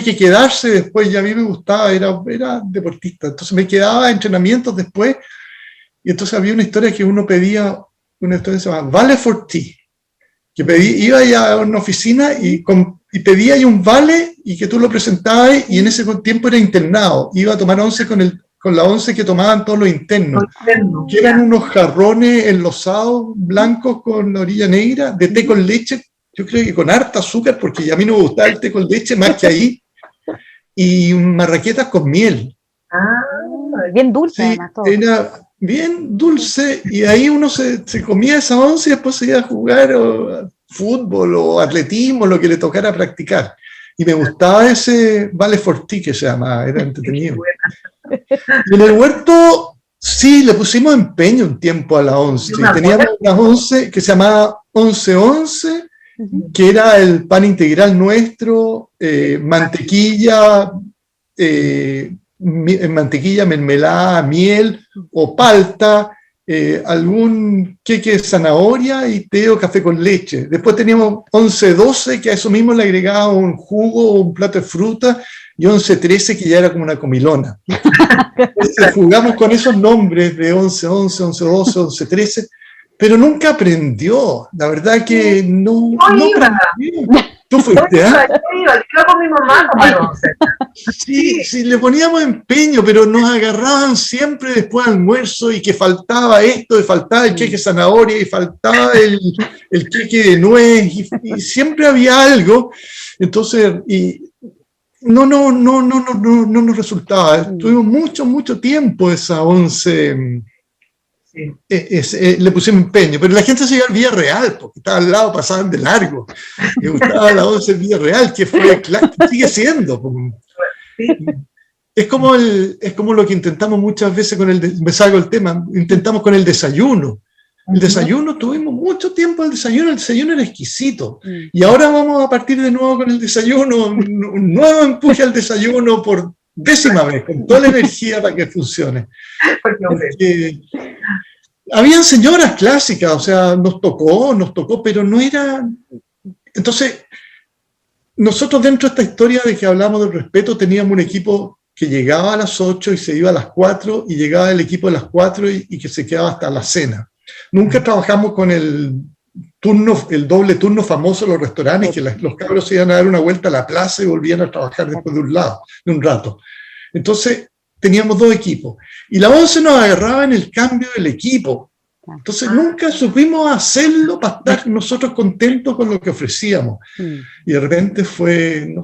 Speaker 3: que quedarse después, y a mí me gustaba, era deportista, entonces me quedaba a entrenamientos después, y entonces había una historia que uno pedía, una historia que se llama Vale for Tea, que iba a una oficina y pedía ahí un vale y que tú lo presentabas, y en ese tiempo era internado, iba a tomar once con la once que tomaban todos los internos, que eran unos jarrones enlosados, blancos con la orilla negra, de té con leche, yo creo que con harta azúcar, porque a mí no me gustaba el té con leche más que ahí, y marraquetas con miel.
Speaker 1: Bien dulce,
Speaker 3: sí,
Speaker 1: además, todo.
Speaker 3: Era bien dulce, y ahí uno se comía esa once y después se iba a jugar fútbol o atletismo, lo que le tocara practicar. Y me gustaba ese Vale for Tea que se llamaba, era entretenido. Y en el huerto, sí, le pusimos empeño un tiempo a la once. Teníamos una once que se llamaba 11-11, que era el pan integral nuestro, mantequilla, mermelada, miel o palta, algún queque de zanahoria y té o café con leche. Después teníamos 11-12, que a eso mismo le agregaba un jugo o un plato de fruta, y 11-13, que ya era como una comilona. Entonces, jugamos con esos nombres de 11-11, 11-12, 11-13, pero nunca aprendió. La verdad que no aprendió. ¿Tú fuiste,
Speaker 2: ah? Yo con mi mamá tomar once.
Speaker 3: Sí, le poníamos empeño, pero nos agarraban siempre después del almuerzo, y que faltaba esto, y faltaba el queque de zanahoria, y faltaba el queque de nuez, y siempre había algo. Entonces, no nos resultaba. Tuvimos mucho tiempo esa once. Sí. Le pusimos empeño, pero la gente se iba al Villarreal, porque estaba al lado, pasaban de largo. Me gustaba la once del Villarreal, que sigue siendo. Sí. Es como lo que intentamos muchas veces me salgo el tema, intentamos con el desayuno. El desayuno, tuvimos mucho tiempo el desayuno era exquisito. Y ahora vamos a partir de nuevo con el desayuno, un nuevo empuje al desayuno por 10ª vez, con toda la energía para que funcione. Porque habían señoras clásicas, o sea, nos tocó, pero no era... Entonces, nosotros dentro de esta historia de que hablamos del respeto, teníamos un equipo que llegaba a las 8 y se iba a las 4, y llegaba el equipo a las 4 y que se quedaba hasta la cena. Nunca trabajamos con el doble turno famoso en los restaurantes, que los cabros se iban a dar una vuelta a la plaza y volvían a trabajar después de un rato. Entonces, teníamos 2 equipos. Y la once nos agarraba en el cambio del equipo. Entonces, nunca supimos hacerlo para estar nosotros contentos con lo que ofrecíamos. Y de repente fue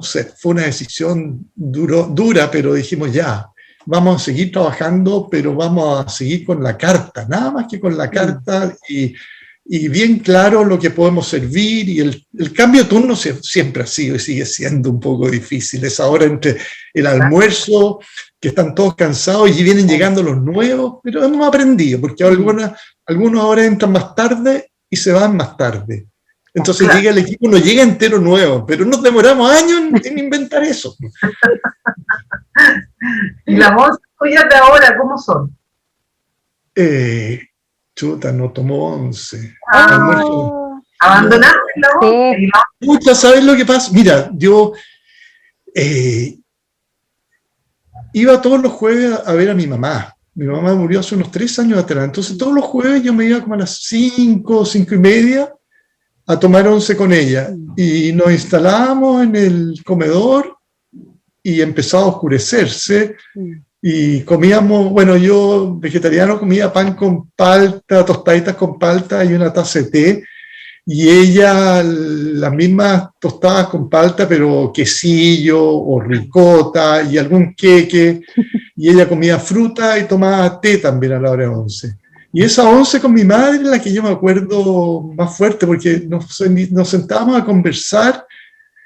Speaker 3: una decisión dura, pero dijimos ya, vamos a seguir trabajando, pero vamos a seguir con la carta, nada más que con la carta, y bien claro lo que podemos servir, y el cambio de turno siempre ha sido y sigue siendo un poco difícil. Es ahora entre el almuerzo, que están todos cansados y vienen llegando los nuevos, pero hemos aprendido, porque algunos ahora entran más tarde y se van más tarde. Entonces llega el equipo, no llega entero nuevo, pero nos demoramos años en inventar eso.
Speaker 2: las 11 tuyas de ahora, ¿cómo son?
Speaker 3: Chuta, no tomó 11.
Speaker 1: Oh,
Speaker 2: ¿Abandonaste la 11?
Speaker 1: sí.
Speaker 3: Pucha, ¿sabes lo que pasa? Mira, yo iba todos los jueves a ver a mi mamá. Mi mamá murió hace unos 3 años atrás. Entonces todos los jueves yo me iba como a las 5, 5 y media a tomar 11 con ella. Y nos instalábamos en el comedor y empezaba a oscurecerse. Y comíamos, bueno, yo vegetariano comía pan con palta, tostaditas con palta y una taza de té. Y ella las mismas tostadas con palta, pero quesillo o ricota y algún queque. Y ella comía fruta y tomaba té también a la hora de 11. Y esa 11 con mi madre es la que yo me acuerdo más fuerte, porque nos sentábamos a conversar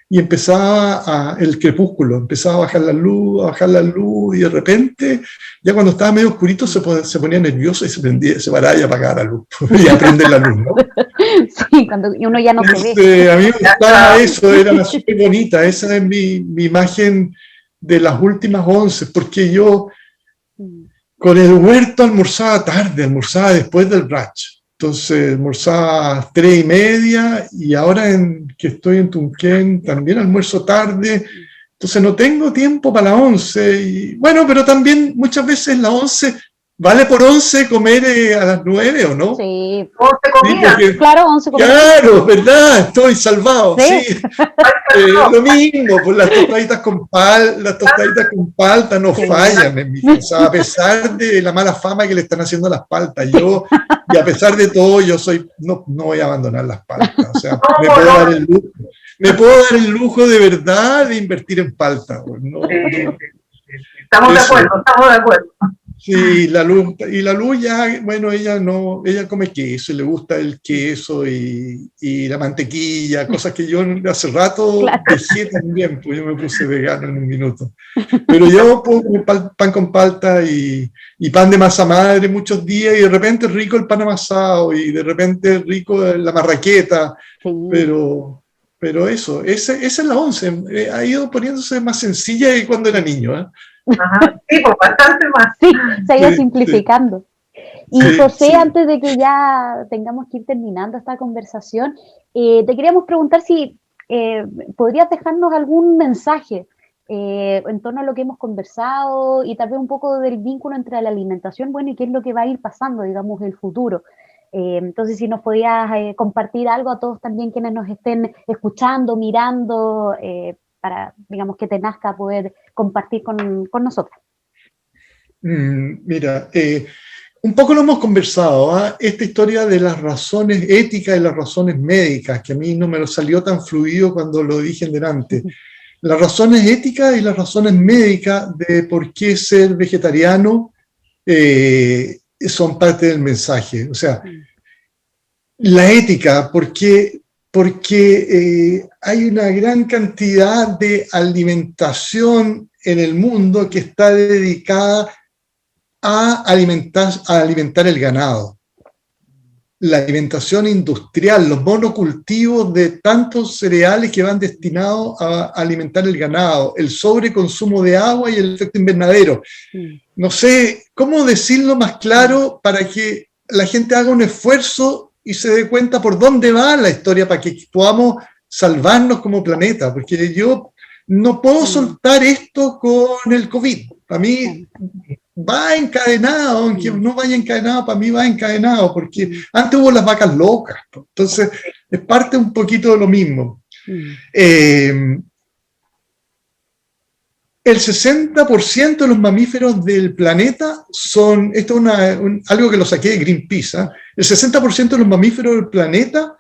Speaker 3: y empezaba el crepúsculo, empezaba a bajar la luz, y de repente, ya cuando estaba medio oscurito, se ponía nervioso y se paraba y apagaba la luz, y a prender la luz, ¿no?
Speaker 1: Sí, cuando uno ya no se ve.
Speaker 3: A mí me gustaba eso, era súper bonita, esa es mi imagen de las últimas 11, porque yo con el huerto almorzaba tarde, almorzaba después del brunch. Entonces almorzaba a las 3 y media y ahora que estoy en Tunquén también almuerzo tarde, entonces no tengo tiempo para la 11. Y, bueno, pero también muchas veces la 11 vale por 11 comer a las 9 ¿o no?
Speaker 1: Sí.
Speaker 2: 11 comidas.
Speaker 3: Sí,
Speaker 1: Claro, 11 comidas.
Speaker 3: Claro, ¿verdad? Estoy salvado.
Speaker 1: Sí.
Speaker 3: Sí. Lo mismo, pues las tostaditas con palta no fallan en mi casa, a pesar de la mala fama que le están haciendo a las paltas. Y a pesar de todo, yo no voy a abandonar las paltas. O sea, me puedo dar el lujo de verdad de invertir en palta. Pues, no.
Speaker 2: Estamos de acuerdo.
Speaker 3: Sí, la luz ya, bueno, ella come queso y le gusta el queso y la mantequilla, cosas que yo hace rato dejé también, pues yo me puse vegano en un minuto. Pero yo puedo comer pan con palta y pan de masa madre muchos días, y de repente es rico el pan amasado y de repente es rico la marraqueta,
Speaker 1: Sí.
Speaker 3: pero esa es la 11, ha ido poniéndose más sencilla que cuando era niño, ¿eh?
Speaker 2: Ajá, sí, pues bastante más.
Speaker 1: Sí, se ha ido
Speaker 3: Sí,
Speaker 1: simplificando. Y
Speaker 3: Sí,
Speaker 1: José,
Speaker 3: sí.
Speaker 1: antes de que ya tengamos que ir terminando esta conversación, te queríamos preguntar si podrías dejarnos algún mensaje en torno a lo que hemos conversado y tal vez un poco del vínculo entre la alimentación, bueno, y qué es lo que va a ir pasando, digamos, el futuro. Entonces, si nos podías compartir algo a todos también quienes nos estén escuchando, mirando, para, digamos, que te nazca poder compartir con nosotras.
Speaker 3: Mira, un poco lo hemos conversado, ¿eh? Esta historia de las razones éticas y las razones médicas, que a mí no me lo salió tan fluido cuando lo dije en delante. Las razones éticas y las razones médicas de por qué ser vegetariano son parte del mensaje. O sea, la ética, porque hay una gran cantidad de alimentación en el mundo que está dedicada a alimentar el ganado. La alimentación industrial, los monocultivos de tantos cereales que van destinados a alimentar el ganado, el sobreconsumo de agua y el efecto invernadero. No sé cómo decirlo más claro para que la gente haga un esfuerzo y se dé cuenta por dónde va la historia para que podamos salvarnos como planeta, porque yo no puedo soltar esto con el COVID. Para mí va encadenado, aunque no vaya encadenado, para mí va encadenado, porque antes hubo las vacas locas, entonces es parte un poquito de lo mismo. El 60% de los mamíferos del planeta son, esto es algo que lo saqué de Greenpeace, ¿eh? El 60% de los mamíferos del planeta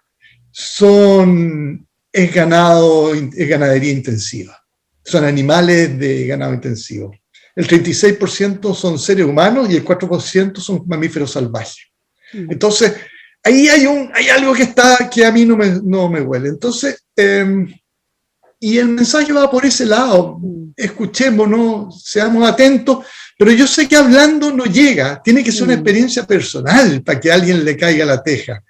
Speaker 3: es ganadería intensiva, son animales de ganado intensivo. El 36% son seres humanos y el 4% son mamíferos salvajes. Entonces, ahí hay algo que a mí no me huele. Entonces, y el mensaje va por ese lado. Escuchémonos, seamos atentos, pero yo sé que hablando no llega, tiene que ser una experiencia personal para que a alguien le caiga la teja.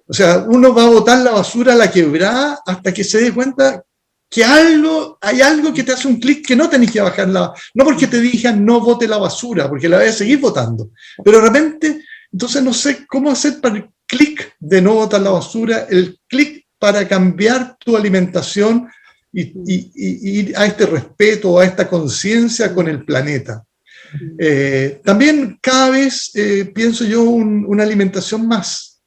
Speaker 3: O sea, uno va a botar la basura a la quebrada hasta que se dé cuenta que hay algo que te hace un clic que no tenés que bajar no porque te digan no bote la basura, porque la voy a seguir botando, pero de repente, entonces no sé cómo hacer para el clic de no botar la basura, el clic para cambiar tu alimentación y ir a este respeto, a esta conciencia con el planeta. También cada vez pienso yo una alimentación más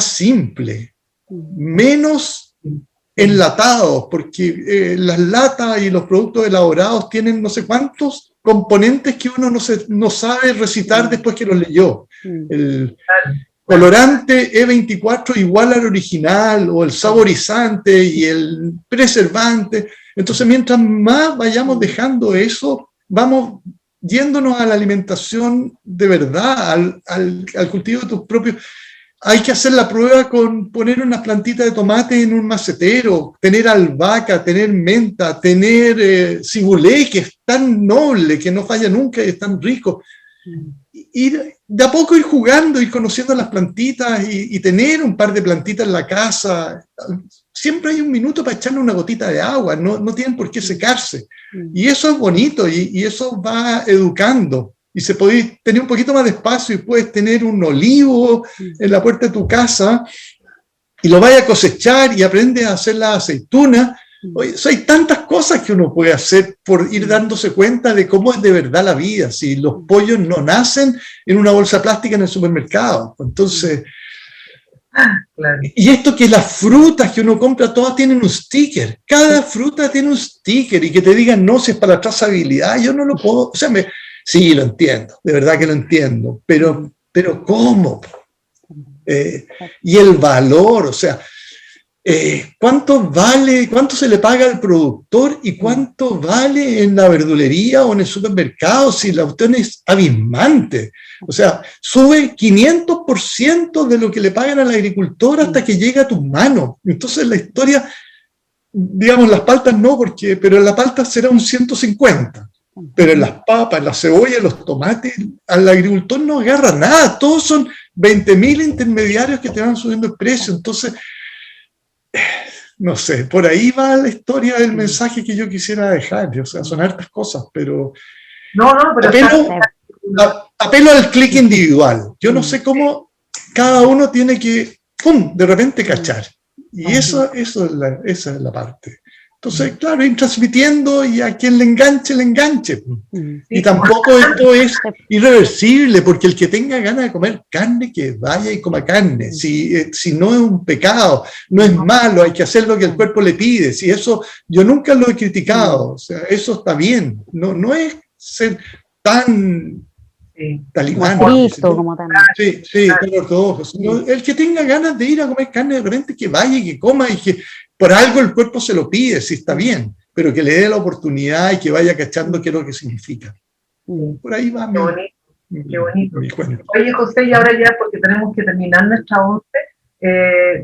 Speaker 3: simple, menos enlatados, porque las latas y los productos elaborados tienen no sé cuántos componentes que uno no sabe recitar después que los leyó. El colorante E24 igual al original, o el saborizante y el preservante. Entonces, mientras más vayamos dejando eso, vamos yéndonos a la alimentación de verdad, al cultivo de tus propios. Hay que hacer la prueba con poner unas plantitas de tomate en un macetero, tener albahaca, tener menta, tener cibulé, que es tan noble, que no falla nunca y es tan rico. Ir de a poco ir jugando, ir conociendo las plantitas y tener un par de plantitas en la casa. Siempre hay un minuto para echarle una gotita de agua, no tienen por qué secarse. Y eso es bonito y eso va educando. Y se puede tener un poquito más de espacio y puedes tener un olivo en la puerta de tu casa y lo vayas a cosechar y aprendes a hacer la aceituna. Oye, hay tantas cosas que uno puede hacer por ir dándose cuenta de cómo es de verdad la vida. Si los pollos no nacen en una bolsa plástica en el supermercado. Entonces, claro. Y esto que las frutas que uno compra, todas tienen un sticker. Cada fruta tiene un sticker y que te digan no, si es para la trazabilidad, yo no lo puedo, o sea, sí, lo entiendo, de verdad que lo entiendo, pero ¿cómo? Y el valor, o sea, ¿cuánto se le paga al productor y cuánto vale en la verdulería o en el supermercado? Si la cuestión es abismante. O sea, sube 500% de lo que le pagan al agricultor hasta que llega a tus manos. Entonces la historia, digamos, las paltas no, pero en la palta será un 150%. Pero en las papas, en la cebolla, en los tomates, al agricultor no agarra nada. Todos son 20.000 intermediarios que te van subiendo el precio. Entonces, no sé, por ahí va la historia del mensaje que yo quisiera dejar. O sea, son hartas cosas, pero... pero apelo al clic individual. Yo no sé cómo cada uno tiene que, ¡pum!, de repente cachar. Y esa es la parte. Entonces, claro, ir transmitiendo y a quien le enganche, le enganche. Y tampoco esto es irreversible, porque el que tenga ganas de comer carne, que vaya y coma carne. Si no es un pecado, no es malo, hay que hacer lo que el cuerpo le pide. Si eso, yo nunca lo he criticado, o sea, eso está bien. No es ser tan talibán. Sí, tan ortodoxo. El que tenga ganas de ir a comer carne, de repente que vaya y que coma y que por algo el cuerpo se lo pide, si está bien, pero que le dé la oportunidad y que vaya cachando qué es lo que significa. Por ahí va.
Speaker 2: Qué bonito. Oye, José, y ahora ya, porque tenemos que terminar nuestra once,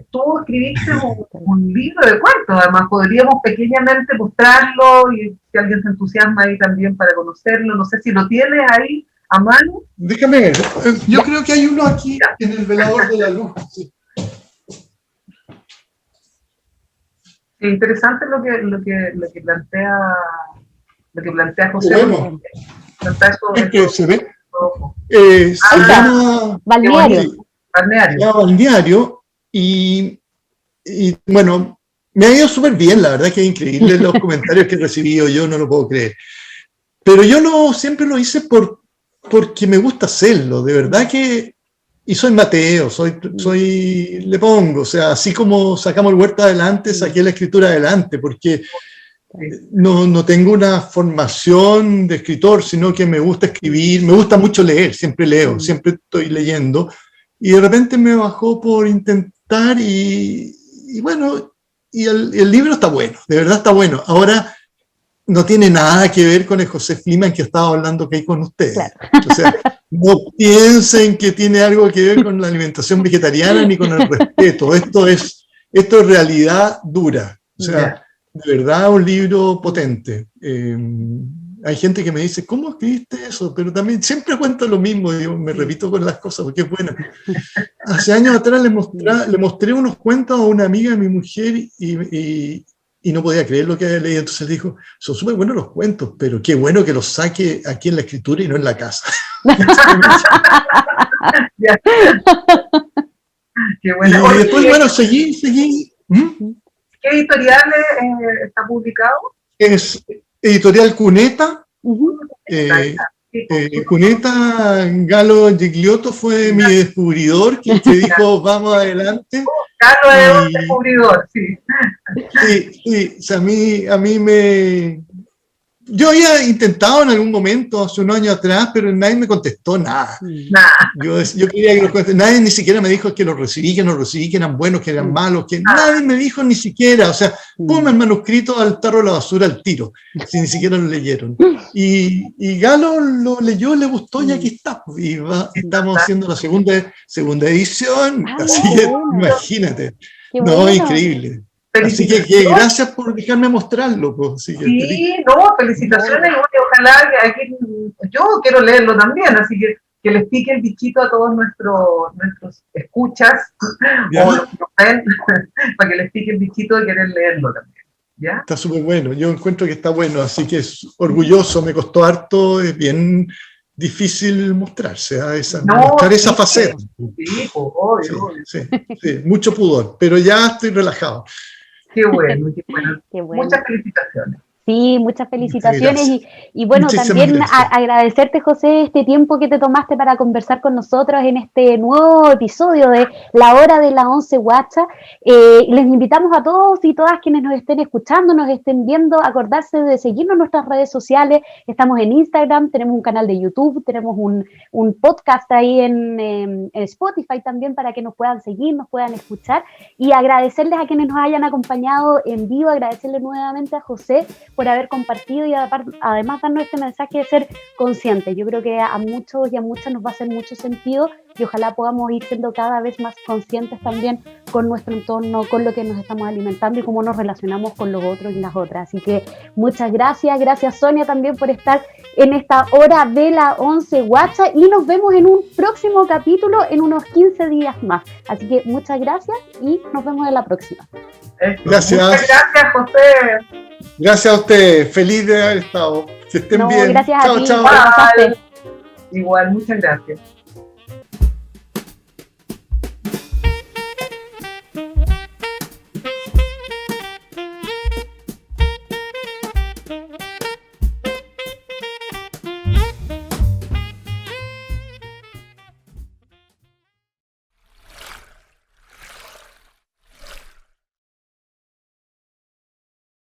Speaker 2: tú escribiste un libro de cuentos, además podríamos pequeñamente mostrarlo y si alguien se entusiasma ahí también para conocerlo, no sé si lo tienes ahí a mano.
Speaker 3: Déjame ver, yo creo que hay uno aquí en el velador de la luz. Sí.
Speaker 2: Es interesante lo que plantea José.
Speaker 3: Bueno, es que se ve. Se llama Balneario y bueno, me ha ido súper bien, la verdad que es increíble los comentarios que he recibido, yo no lo puedo creer. Pero yo siempre lo hice porque me gusta hacerlo, de verdad que. Y soy Mateo, le pongo, o sea, así como sacamos el huerto adelante, saqué la escritura adelante, porque no tengo una formación de escritor, sino que me gusta escribir, me gusta mucho leer, siempre leo, siempre estoy leyendo, y de repente me bajó por intentar y bueno, y el libro está bueno, de verdad está bueno. Ahora, no tiene nada que ver con el José Fliman que estaba hablando que hay con ustedes. Claro. O sea, no piensen que tiene algo que ver con la alimentación vegetariana ni con el respeto. Esto es realidad dura. O sea, de verdad un libro potente. Hay gente que me dice, ¿cómo escribiste eso? Pero también siempre cuento lo mismo, digo, me repito con las cosas porque es bueno. Hace años atrás le mostré unos cuentos a una amiga de mi mujer y y no podía creer lo que había leído. Entonces dijo, son súper buenos los cuentos, pero qué bueno que los saque aquí en la escritura y no en la casa.
Speaker 2: Qué bueno.
Speaker 3: Y después, bueno, seguí.
Speaker 2: ¿Qué editorial está publicado?
Speaker 3: Es editorial Cuneta.
Speaker 2: Ahí está.
Speaker 3: Cuneta Galo Gigliotto fue mi descubridor, que dijo, vamos adelante.
Speaker 2: Carlos es un descubridor, sí.
Speaker 3: Sí, o sea, a mí me... Yo había intentado en algún momento, hace unos años atrás, pero nadie me contestó nada. Yo quería que los contestara. Nadie ni siquiera me dijo que los recibí, que no recibí, que eran buenos, que eran malos, que nadie me dijo ni siquiera. O sea, ponme el manuscrito al tarro de la basura al tiro, si ni siquiera lo leyeron. Y Galo lo leyó, le gustó y aquí está. Y estamos haciendo la segunda edición, así que imagínate. No, increíble. Así que gracias por dejarme mostrarlo. Pues,
Speaker 2: sí, felicitaciones. Y ojalá que aquí, yo quiero leerlo también, así que les pique el bichito a todos nuestros escuchas, o los que ven, para que les pique el bichito de querer leerlo también. ¿Ya?
Speaker 3: Está súper bueno, yo encuentro que está bueno, así que es orgulloso, me costó harto, es bien difícil mostrarse, mostrar esa faceta.
Speaker 2: Sí, obvio.
Speaker 3: Sí, mucho pudor, pero ya estoy relajado.
Speaker 2: Qué bueno. Muchas felicitaciones.
Speaker 1: Sí, muchas felicitaciones y bueno,
Speaker 3: muchísimas
Speaker 1: también
Speaker 3: gracias.
Speaker 1: Agradecerte, José, este tiempo que te tomaste para conversar con nosotros en este nuevo episodio de La Hora de la Once Guacha. Les invitamos a todos y todas quienes nos estén escuchando, nos estén viendo, acordarse de seguirnos en nuestras redes sociales. Estamos en Instagram, tenemos un canal de YouTube, tenemos un podcast ahí en Spotify también para que nos puedan seguir, nos puedan escuchar, y agradecerles a quienes nos hayan acompañado en vivo, agradecerle nuevamente a José por haber compartido y además darnos este mensaje de ser conscientes. Yo creo que a muchos y a muchas nos va a hacer mucho sentido y ojalá podamos ir siendo cada vez más conscientes también con nuestro entorno, con lo que nos estamos alimentando y cómo nos relacionamos con los otros y las otras. Así que muchas gracias Sonia también por estar en esta Hora de la Once Guacha y nos vemos en un próximo capítulo en unos 15 días más. Así que muchas gracias y nos vemos en la próxima.
Speaker 3: Gracias.
Speaker 2: Muchas gracias, José.
Speaker 3: Gracias a usted, feliz de haber estado. Que estén bien.
Speaker 1: Gracias
Speaker 3: chao,
Speaker 1: a ti.
Speaker 3: chao.
Speaker 2: Igual, muchas gracias.